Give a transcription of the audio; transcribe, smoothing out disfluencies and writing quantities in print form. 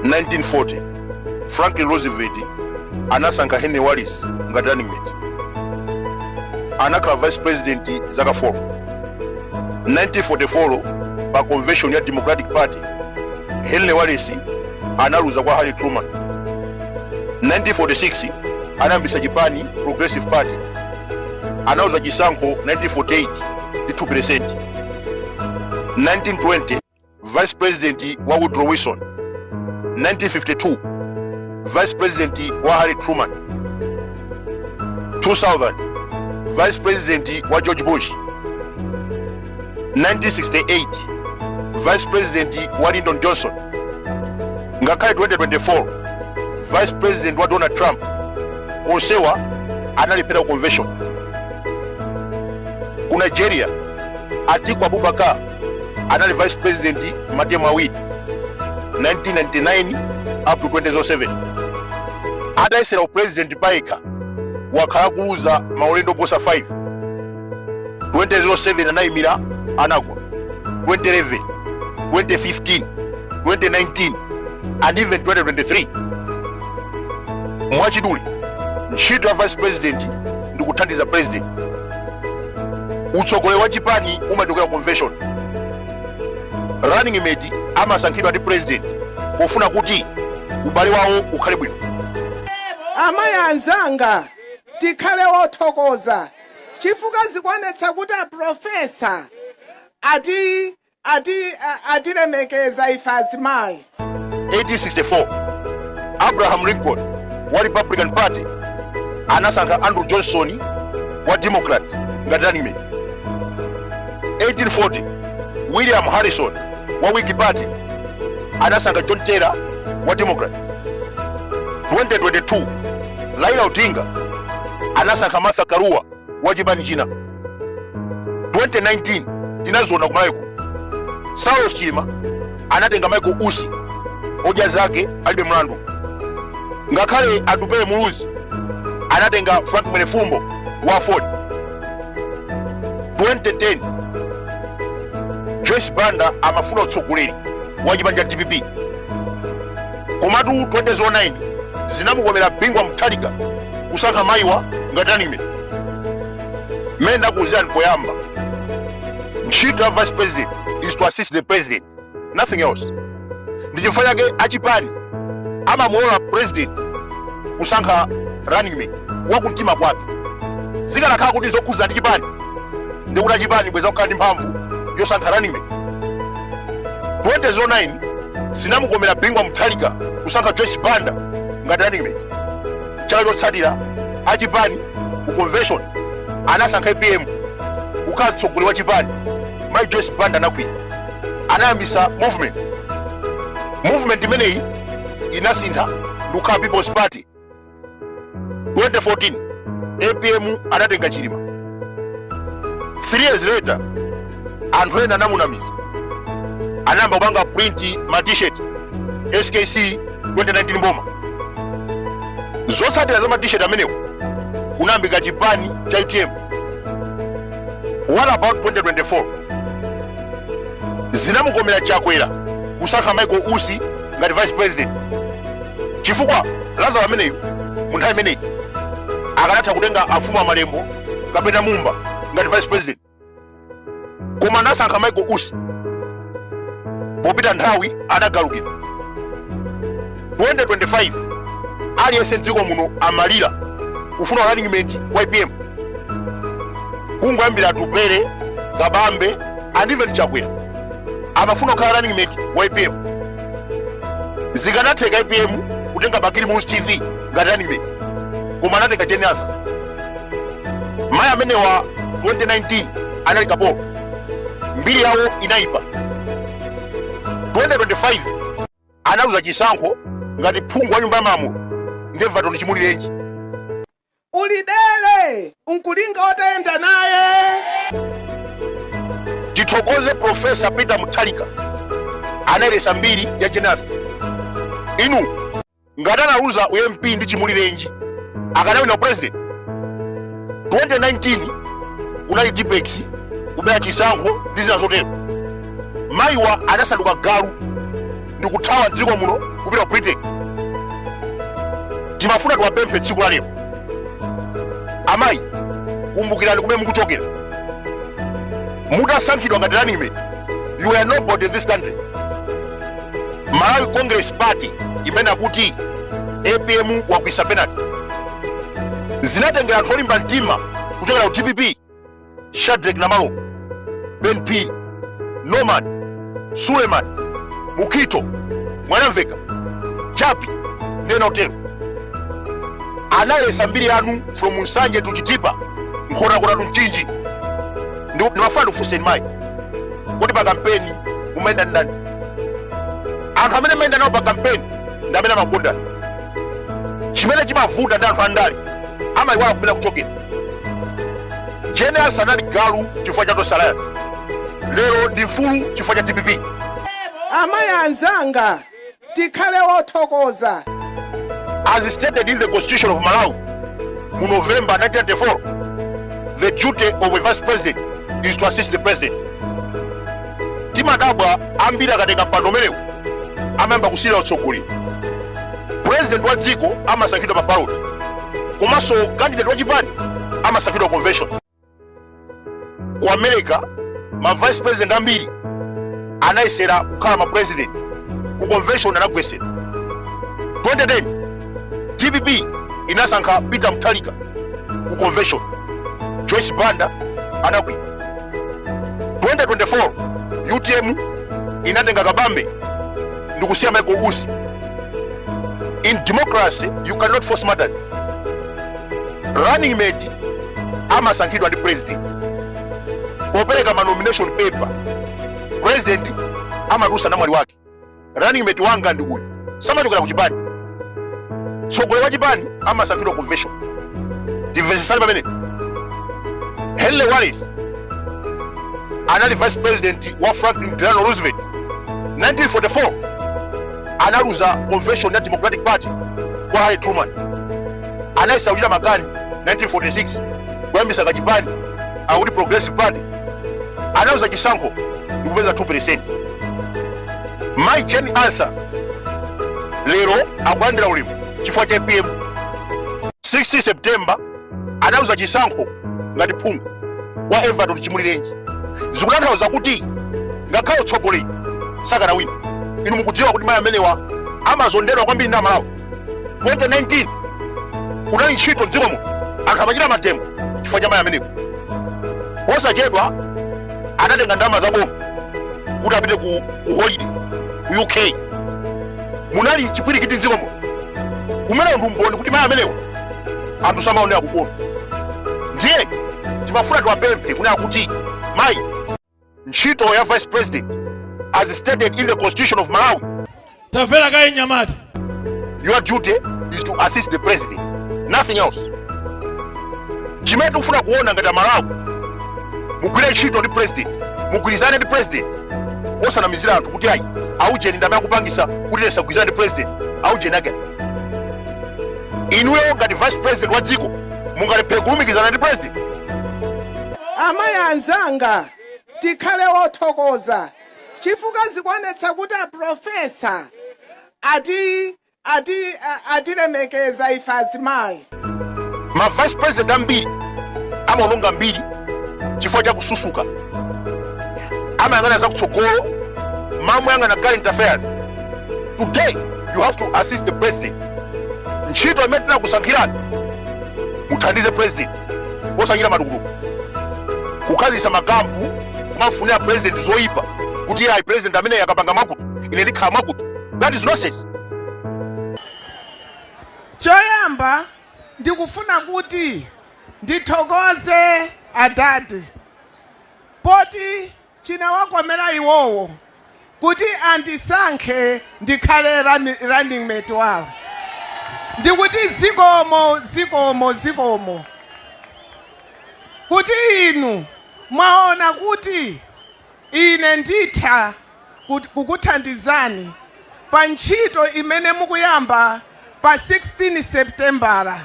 1940 Franklin Roosevelt anasankha Henry Wallace ngati running mate, anakhala vice president zaka 4. 1944 pa convention ya Democratic Party Henry Wallace analuza kwa Harry Truman. 1946 anayambisa Japan Progressive Party, anauza chisankho 1948 ndi 2%. 1920 vice president wa Woodrow Wilson. 1952 vice president wa Harry Truman. 2000 vice president wa George Bush. 1968 vice president wa Lyndon Johnson. Ngakhale 2024 vice president wa Donald Trump, onsewa analipira convention. Ku Nigeria Atiku Abubakar anali vice president matemu awiri 1999 up to 2007. Adayesera president payekha wakhala kuluza maulendo oposa 5. 2007 anayimira anagwa. 2011, 2015, 2019 and even 2023. Mwachidule ntchito ya vice president ndi kuthandiza president. Utsogoleri wa Japan umadokera convention. Running mate amasankhidwa ndi president pofuna kuti ubale wawo ukhale bwino. Amayi anzanga tikhale wothokoza chifukwa zikwanetsa kuti professor atilemekeza ife azimayi. 1864 Abraham Lincoln wa Republican Party anasankha Andrew Johnson wa Democrat ngati running mate. 1840 William Harrison wa Whig Party anasankha John Taylor wa Democrat. 2022 Raila Odinga anasankha Martha Karua wa chipani china. 2019 tinazona kumayiko Saulos Chilima anatenga Michael Usi oja zake alibe mlandu. Ngakhale Adupele Muluzi anatenga Frank Mwenefumbo wa Ford. 2010 Joyce Banda amafuna utsogoleri wa chipani cha DPP. Komatu 2009 zinamukomera bingwa Mutharika kusankha mayiwa ngati running mate. Menda kuuzani poyamba ntchito ya vice president is to assist the president, nothing else. Ndichifukwa chake achipani amamuola president kusankha running mate wakumtima kwake. Zikanakhala kuti zokhuza ndi chipani ndikuti achipani bweza kukhala ndi mphamvu yosankha running mate. 2009 zinamukomera bingwa Mutharika kusankha Joyce Banda ngati running mate. Chaka chotsatira achipani ku convention anasankha APM kukhala mtsogoleri wa chipani. Mayi Joyce Banda anakwiya, anayambisa movement imeneyi inasintha ndikukhala People's Party. 2014 APM anatenga Chilima. 3 years later anthu ena anamunamiza, anayamba kupanga print ma t-shirt SKC 2019 mboma. Zotsatira za ma t-shirt amenewo kunayambika chipani cha UTM. What about 2024? Zinamukomera Chakwera kusankha Michael Usi ngati vice president. Chifukwa Lazaro ameneyo munthawi imeneyi akanatha kutenga afumu amalembo kapena Mumba ngati vice president. Koma anasankha Michael Usi popita nthawi anagalukira. 2025 aliyense m'dziko muno amalira kufuna running mate wa IPM. Kungoyambira Tupere, Kabambe and even Chakwera amafuna kukhala running mate wa IPM. Zikanatheka IPM kutenga Bakiri News TV ngati running mate, koma anatenga Jenyaza. Mayi amene wa 2019 anali Kapolo, mbiri yawo inaipa. 2025 anauza chisankho ngati phungu wa nyumba ya Malamulo Everton Chimulirenji. Ulidele unkulinga otayenda naye. Tithokoze Professor Peter Mutharika anayelesa mbiri ya Jenyaza. Inu ngati anauza UMP ndi Chimulirenji akanawina president. 2019 kunali Tipex kubera chisankho ndi zina zotero. Mayiwa anasanduka galu ndi kuthawa m'dziko muno kupita ku Britain. Timafuna tiwapemphe tsiku la lero. Amayi, kumbukirani kumene mukuchokera. Mutasankhidwa ngati running mate, you are nobody in this country. Malawi Congress Party imene akuti APM wakwisa penalty zinatengera anthu olimba mtima kuchokera ku TPP, Shadrack Namalo, Ben P, Norman, Suleiman, Mukito, Mwanamveka, Chapi, ndena otero. Anayesa mbiri anu from Nsanje to Chitipa, Nkhotakota to Mchinji. Ndimafuna ndifunse mayi, kuti pa kampeni umayenda ndani? Anthu amene mayenda nawo pa kampeni ndi amene amakondana. Chimene chimavuta ndi anthu andale amayiwala kumene kuchokera. General sanali galu chifukwa cha Dos Alliance, lero ndi mfulu chifukwa cha TPP. Amayi anzanga, tikhale wothokoza. As stated in the Constitution of Malawi, in November 1994, the duty of a vice president is to assist the president. Timadabwa ambiri akatenga mpando umenewu amayamba kusira utsogolera. President wa dziko amasankhidwa pa ballot, komanso candidate wa chipani amasankhidwa convention. Ku America, ma vice president ambiri anayesera kukhala ma president, ku convention anagwesera. 2010 TPP inasankha Peter Mutharika ku convention, Joyce Banda anakwera. 2024 UTM inatenga kabambe ndikusiya Michael Usi. In democracy, you cannot force matters. Running mate amasankhidwa ndi president. Popereka ma nomination paper, president amarusa namwali wake. Running mate wanga ndi uyu, samachokera ku chipani. Tsogoleri wa chipani amasankhidwa convention. Divesesali pamene Henry Wallace anali vice president wa Franklin Delano Roosevelt. 1944 analuza convention ya Democratic Party kwa Harry Truman. Anayesawulira makani 1946 kuyambisa kachipani akuti Progressive Party. Anauza chisankho ndikupeza 2%. My Chen answer lero akulandira ulemu chifukwa cha APM. 60 September anauza chisankho ngati phungu kwa Everton Chimulirenji. Zikutanthauza kuti ngakhale utsogoleri sakana wina. Inu mukudziwa kuti mayi amenewa amazondedwa kwambiri ndi Amalawi. 2019 kunali ntchito mdzikomo anthu amachita matemo chifukwa cha mayi amenewa. Posachedwa anatenga ndalama za boma kuti apite ku holiday ku UK. Munali chipwirikiti mdzikomo kumene ndumboni kuti mayi amenewa anthu samaonera kupona. Ndiye timafuna tiwapemphe kunena kuti mayi, ntchito ya vice president as stated in the Constitution of Malawi, tafera kai nyamata, your duty is to assist the president, nothing else. Chimene tikufuna kuona ngati Malawi mugwire ntchito ndi president, mugwirizane ndi president, osanamizira anthu kuti ayi aujeni ndamene akupangisa kuti lesa kugwirizana ndi president aujeni ake. Inuyo ngati vice president wa dziko mungalephere kulumikizana ndi president. Amayi anzanga, tikhale wothokoza. Chifukwa zikuonetsa kuti profesa atilemekeza ife azimayi. Ma vice president ambiri amaononga mbiri chifukwa cha kususuka. Amayang'ana za kutsogolo, amayang'ana current affairs. Today you have to assist the president. Ntchito imene tinakusankhirani muthandize president osachita matukutuku. Kukhazisa makampu kumafunira president zoyipa kuti ayi president amene akapanga makutu ine ndikhala makutu. That is nonsense. Choyamba ndikufuna kuti ndithokoze adadi poti chinawakomera iwowo kuti andisankhe ndikhale running mate wawo. Ndikuti zikomo kuti inu mwaona kuti ine nditha kukuthandizani pa ntchito imene mukuyamba pa 16 September